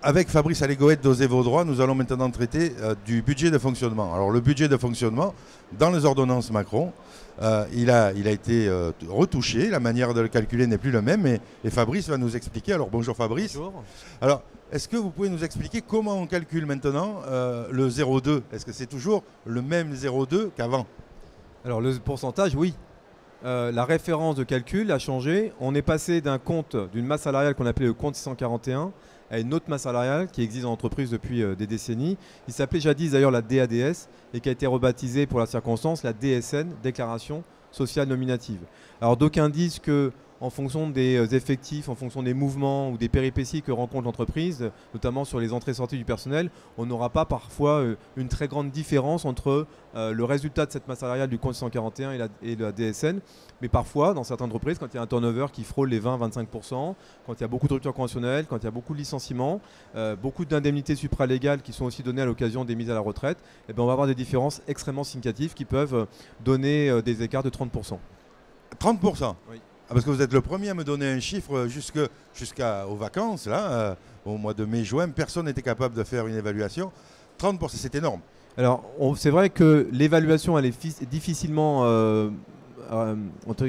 Avec Fabrice Allégoët d'Osez vos droits, nous allons maintenant traiter du budget de fonctionnement. Alors le budget de fonctionnement, dans les ordonnances Macron, il a été retouché, la manière de le calculer n'est plus la même et Fabrice va nous expliquer. Alors bonjour Fabrice. Bonjour. Alors est-ce que vous pouvez nous expliquer comment on calcule maintenant le 0,2 ? Est-ce que c'est toujours le même 0,2 qu'avant ? Alors le pourcentage, oui. La référence de calcul a changé. On est passé d'une masse salariale qu'on appelait le compte 641 à une autre masse salariale qui existe en entreprise depuis des décennies. Il s'appelait jadis d'ailleurs la DADS et qui a été rebaptisée pour la circonstance la DSN, Déclaration Sociale Nominative. Alors d'aucuns disent que en fonction des effectifs, en fonction des mouvements ou des péripéties que rencontre l'entreprise, notamment sur les entrées-sorties du personnel, on n'aura pas parfois une très grande différence entre le résultat de cette masse salariale du compte 141 et la DSN. Mais parfois, dans certaines entreprises, quand il y a un turnover qui frôle les 20-25%, quand il y a beaucoup de ruptures conventionnelles, quand il y a beaucoup de licenciements, beaucoup d'indemnités supralégales qui sont aussi données à l'occasion des mises à la retraite, eh bien, on va avoir des différences extrêmement significatives qui peuvent donner des écarts de 30%. 30%. Oui. Parce que vous êtes le premier à me donner un chiffre jusqu'aux vacances, là, au mois de mai-juin, personne n'était capable de faire une évaluation. 30%, c'est énorme. Alors, c'est vrai que l'évaluation, elle est difficilement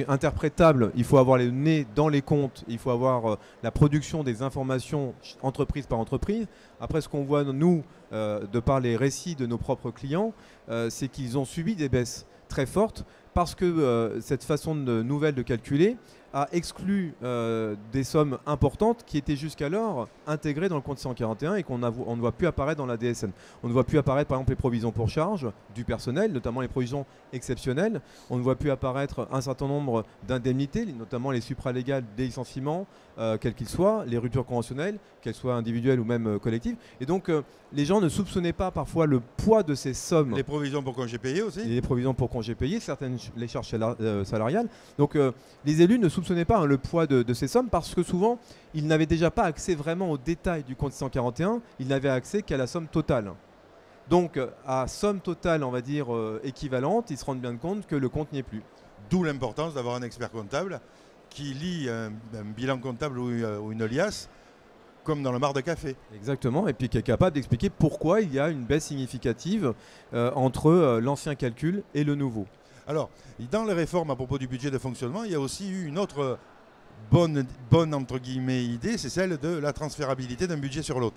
interprétable. Il faut avoir les nez dans les comptes, il faut avoir la production des informations entreprise par entreprise. Après, ce qu'on voit, nous, de par les récits de nos propres clients, c'est qu'ils ont subi des baisses très fortes parce que cette façon nouvelle de calculer a exclu des sommes importantes qui étaient jusqu'alors intégrées dans le compte 141 et qu'on ne voit plus apparaître dans la DSN. On ne voit plus apparaître par exemple les provisions pour charge du personnel, notamment les provisions exceptionnelles. On ne voit plus apparaître un certain nombre d'indemnités, notamment les supralégales des licenciements, quels qu'ils soient, les ruptures conventionnelles, qu'elles soient individuelles ou même collectives. Et donc les gens ne soupçonnaient pas parfois le poids de ces sommes. Les provisions pour congés payés aussi. Les provisions pour congés payés, certaines les charges salariales. Donc les élus ne soupçonnaient pas le poids de ces sommes parce que souvent ils n'avaient déjà pas accès vraiment aux détails du compte 141, ils n'avaient accès qu'à la somme totale. Donc à somme totale, on va dire équivalente, ils se rendent bien compte que le compte n'y est plus. D'où l'importance d'avoir un expert comptable qui lit un bilan comptable ou une liasse comme dans le mar de café. Exactement, et puis qui est capable d'expliquer pourquoi il y a une baisse significative entre l'ancien calcul et le nouveau. Alors, dans les réformes à propos du budget de fonctionnement, il y a aussi eu une autre bonne entre guillemets idée, c'est celle de la transférabilité d'un budget sur l'autre.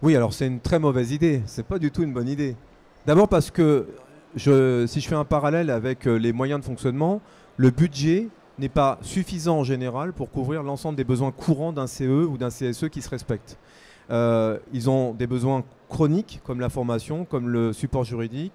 Oui, alors c'est une très mauvaise idée, c'est pas du tout une bonne idée. D'abord parce que si je fais un parallèle avec les moyens de fonctionnement, le budget n'est pas suffisant en général pour couvrir l'ensemble des besoins courants d'un CE ou d'un CSE qui se respecte. Ils ont des besoins chroniques comme la formation, comme le support juridique,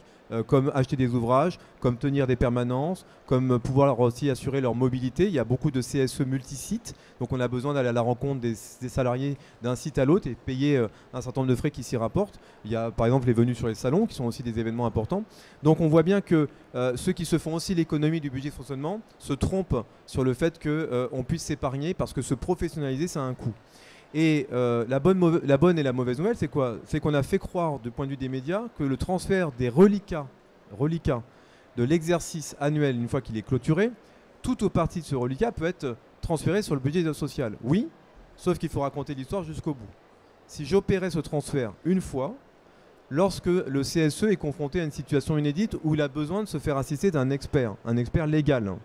comme acheter des ouvrages, comme tenir des permanences, comme pouvoir aussi assurer leur mobilité. Il y a beaucoup de CSE multisites, donc on a besoin d'aller à la rencontre des salariés d'un site à l'autre et payer un certain nombre de frais qui s'y rapportent. Il y a par exemple les venues sur les salons qui sont aussi des événements importants. Donc on voit bien que ceux qui se font aussi l'économie du budget de fonctionnement se trompent sur le fait qu'on puisse s'épargner parce que se professionnaliser, ça a un coût. Et la bonne et la mauvaise nouvelle, c'est quoi? C'est qu'on a fait croire, du point de vue des médias, que le transfert des reliquats de l'exercice annuel, une fois qu'il est clôturé, toute ou partie de ce reliquat peut être transféré sur le budget social. Oui, sauf qu'il faut raconter l'histoire jusqu'au bout. Si j'opérais ce transfert une fois, lorsque le CSE est confronté à une situation inédite où il a besoin de se faire assister d'un expert, un expert légal,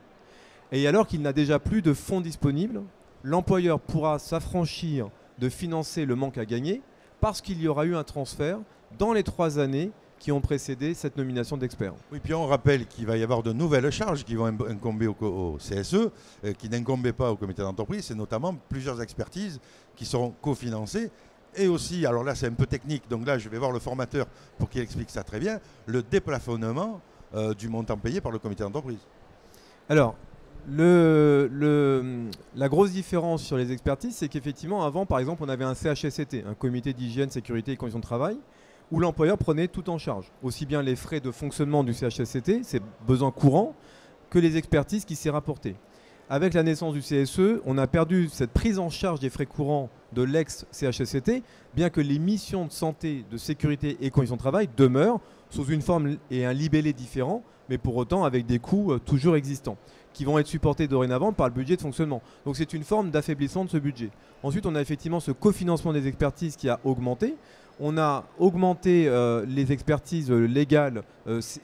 et alors qu'il n'a déjà plus de fonds disponibles, l'employeur pourra s'affranchir de financer le manque à gagner parce qu'il y aura eu un transfert dans les 3 années qui ont précédé cette nomination d'expert. Oui, puis on rappelle qu'il va y avoir de nouvelles charges qui vont incomber au CSE, qui n'incombaient pas au comité d'entreprise. C'est notamment plusieurs expertises qui seront cofinancées. Et aussi, alors là c'est un peu technique, donc là je vais voir le formateur pour qu'il explique ça très bien, le déplafonnement du montant payé par le comité d'entreprise. Alors, la grosse différence sur les expertises, c'est qu'effectivement, avant, par exemple, on avait un CHSCT, un comité d'hygiène, sécurité et conditions de travail, où l'employeur prenait tout en charge, aussi bien les frais de fonctionnement du CHSCT, ses besoins courants, que les expertises qui s'y rapportaient. Avec la naissance du CSE, on a perdu cette prise en charge des frais courants de l'ex-CHSCT, bien que les missions de santé, de sécurité et conditions de travail demeurent sous une forme et un libellé différent, mais pour autant avec des coûts toujours existants. qui vont être supportés dorénavant par le budget de fonctionnement. Donc c'est une forme d'affaiblissement de ce budget. Ensuite, on a effectivement ce cofinancement des expertises qui a augmenté. On a augmenté les expertises légales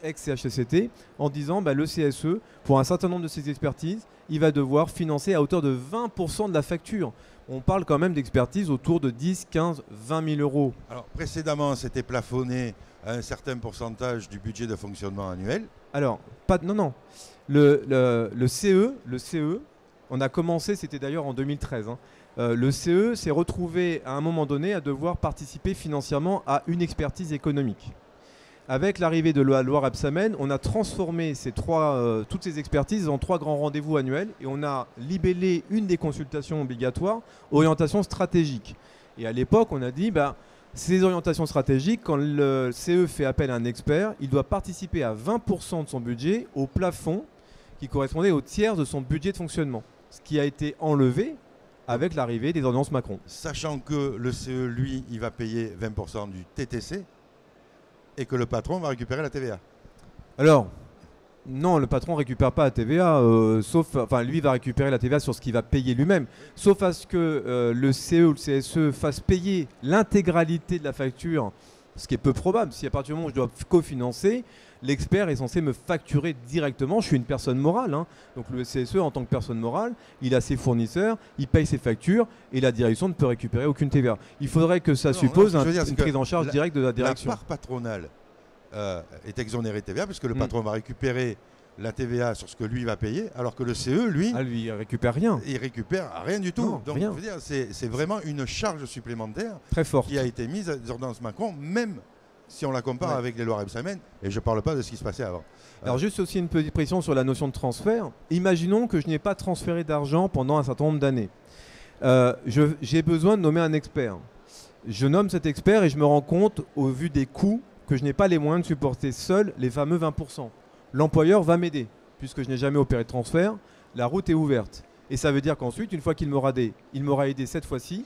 ex-CHSCT en disant le CSE, pour un certain nombre de ces expertises, il va devoir financer à hauteur de 20% de la facture. On parle quand même d'expertise autour de 10, 15, 20 000 euros. Alors précédemment, c'était plafonné à un certain pourcentage du budget de fonctionnement annuel. Alors, non. Le CE, on a commencé, c'était d'ailleurs en 2013. Le CE s'est retrouvé à un moment donné à devoir participer financièrement à une expertise économique. Avec l'arrivée de la loi Rebsamen, on a transformé toutes ces expertises en 3 grands rendez-vous annuels et on a libellé une des consultations obligatoires, orientation stratégique. Et à l'époque, on a dit, ces orientations stratégiques, quand le CE fait appel à un expert, il doit participer à 20% de son budget au plafond qui correspondait au tiers de son budget de fonctionnement. Ce qui a été enlevé avec l'arrivée des ordonnances Macron. Sachant que le CE, lui, il va payer 20% du TTC et que le patron va récupérer la TVA. Alors, non, le patron ne récupère pas la TVA, lui va récupérer la TVA sur ce qu'il va payer lui-même, sauf à ce que le CE ou le CSE fasse payer l'intégralité de la facture, ce qui est peu probable. Si à partir du moment où je dois cofinancer, l'expert est censé me facturer directement. Je suis une personne morale, donc le CSE en tant que personne morale, il a ses fournisseurs, il paye ses factures et la direction ne peut récupérer aucune TVA. Il faudrait que ça suppose une prise en charge directe de la direction. La part patronale est exonérée de TVA puisque le patron va récupérer la TVA sur ce que lui va payer, alors que le CE, lui, il récupère rien. Il récupère rien du tout. Non, donc, rien. Je veux dire, c'est vraiment une charge supplémentaire très forte qui a été mise à l'ordonnance Macron, même si on la compare avec les lois Rebsamen, et je ne parle pas de ce qui se passait avant. Alors juste aussi une petite précision sur la notion de transfert. Imaginons que je n'ai pas transféré d'argent pendant un certain nombre d'années. J'ai besoin de nommer un expert. Je nomme cet expert et je me rends compte, au vu des coûts, que je n'ai pas les moyens de supporter seul les fameux 20%. L'employeur va m'aider, puisque je n'ai jamais opéré de transfert, la route est ouverte. Et ça veut dire qu'ensuite, une fois qu'il m'aura aidé cette fois-ci,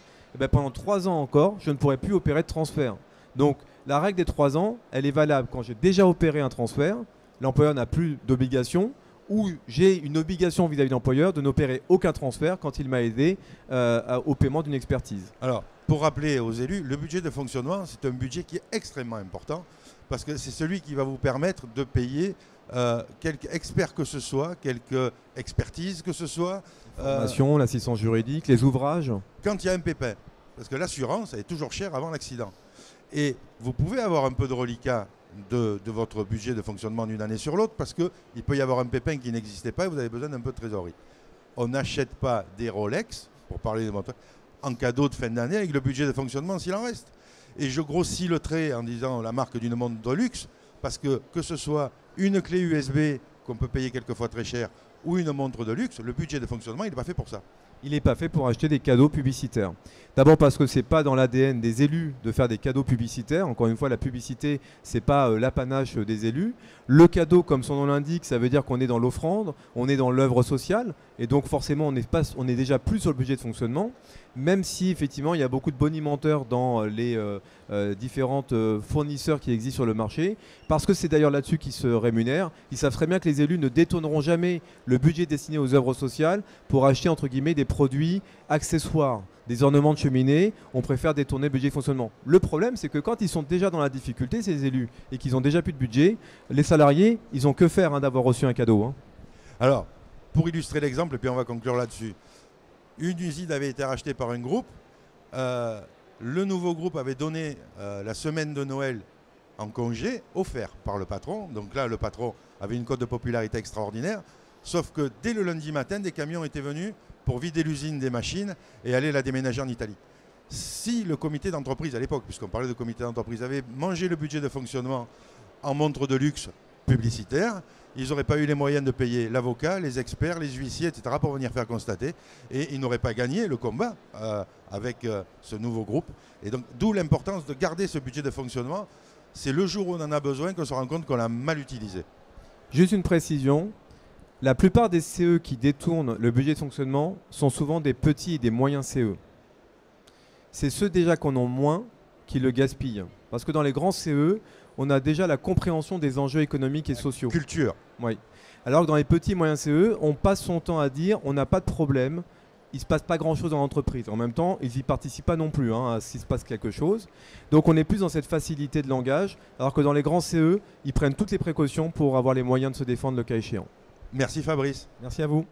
pendant 3 ans encore, je ne pourrai plus opérer de transfert. Donc la règle des 3 ans, elle est valable quand j'ai déjà opéré un transfert, l'employeur n'a plus d'obligation, ou j'ai une obligation vis-à-vis de l'employeur de n'opérer aucun transfert quand il m'a aidé au paiement d'une expertise. Alors, pour rappeler aux élus, le budget de fonctionnement, c'est un budget qui est extrêmement important, parce que c'est celui qui va vous permettre de payer quelque expert que ce soit, quelque expertise que ce soit. Formation, l'assistance juridique, les ouvrages. Quand il y a un pépin, parce que l'assurance, elle est toujours chère avant l'accident. Et vous pouvez avoir un peu de reliquat de votre budget de fonctionnement d'une année sur l'autre, parce qu'il peut y avoir un pépin qui n'existait pas et vous avez besoin d'un peu de trésorerie. On n'achète pas des Rolex, pour parler de montants, en cadeau de fin d'année avec le budget de fonctionnement s'il en reste. Et je grossis le trait en disant la marque d'une montre de luxe, parce que ce soit une clé USB qu'on peut payer quelquefois très cher ou une montre de luxe, le budget de fonctionnement, il n'est pas fait pour ça. Il n'est pas fait pour acheter des cadeaux publicitaires. D'abord parce que ce n'est pas dans l'ADN des élus de faire des cadeaux publicitaires. Encore une fois, la publicité, ce n'est pas l'apanage des élus. Le cadeau, comme son nom l'indique, ça veut dire qu'on est dans l'offrande, on est dans l'œuvre sociale. Et donc forcément, on est déjà plus sur le budget de fonctionnement. Même si effectivement, il y a beaucoup de bonimenteurs dans les différentes fournisseurs qui existent sur le marché. Parce que c'est d'ailleurs là-dessus qu'ils se rémunèrent. Ils savent très bien que les élus ne détourneront jamais le budget destiné aux œuvres sociales pour acheter entre guillemets des produits accessoires, des ornements de cheminée. On préfère détourner le budget de fonctionnement. Le problème, c'est que quand ils sont déjà dans la difficulté, ces élus, et qu'ils ont déjà plus de budget, les salariés, ils ont que faire d'avoir reçu un cadeau. Alors, pour illustrer l'exemple, et puis on va conclure là-dessus. Une usine avait été rachetée par un groupe. Le nouveau groupe avait donné la semaine de Noël en congé, offert par le patron. Donc là, le patron avait une cote de popularité extraordinaire. Sauf que dès le lundi matin, des camions étaient venus pour vider l'usine des machines et aller la déménager en Italie. Si le comité d'entreprise, à l'époque, puisqu'on parlait de comité d'entreprise, avait mangé le budget de fonctionnement en montre de luxe publicitaire, ils n'auraient pas eu les moyens de payer l'avocat, les experts, les huissiers, etc. pour venir faire constater. Et ils n'auraient pas gagné le combat avec ce nouveau groupe. Et donc, d'où l'importance de garder ce budget de fonctionnement. C'est le jour où on en a besoin qu'on se rend compte qu'on l'a mal utilisé. Juste une précision. La plupart des CE qui détournent le budget de fonctionnement sont souvent des petits et des moyens CE. C'est ceux déjà qu'on en moins qui le gaspillent. Parce que dans les grands CE, on a déjà la compréhension des enjeux économiques et sociaux. Culture. Oui. Alors que dans les petits et moyens CE, on passe son temps à dire on n'a pas de problème, il ne se passe pas grand-chose dans l'entreprise. En même temps, ils n'y participent pas non plus hein, s'il se passe quelque chose. Donc on est plus dans cette facilité de langage, alors que dans les grands CE, ils prennent toutes les précautions pour avoir les moyens de se défendre le cas échéant. Merci Fabrice. Merci à vous.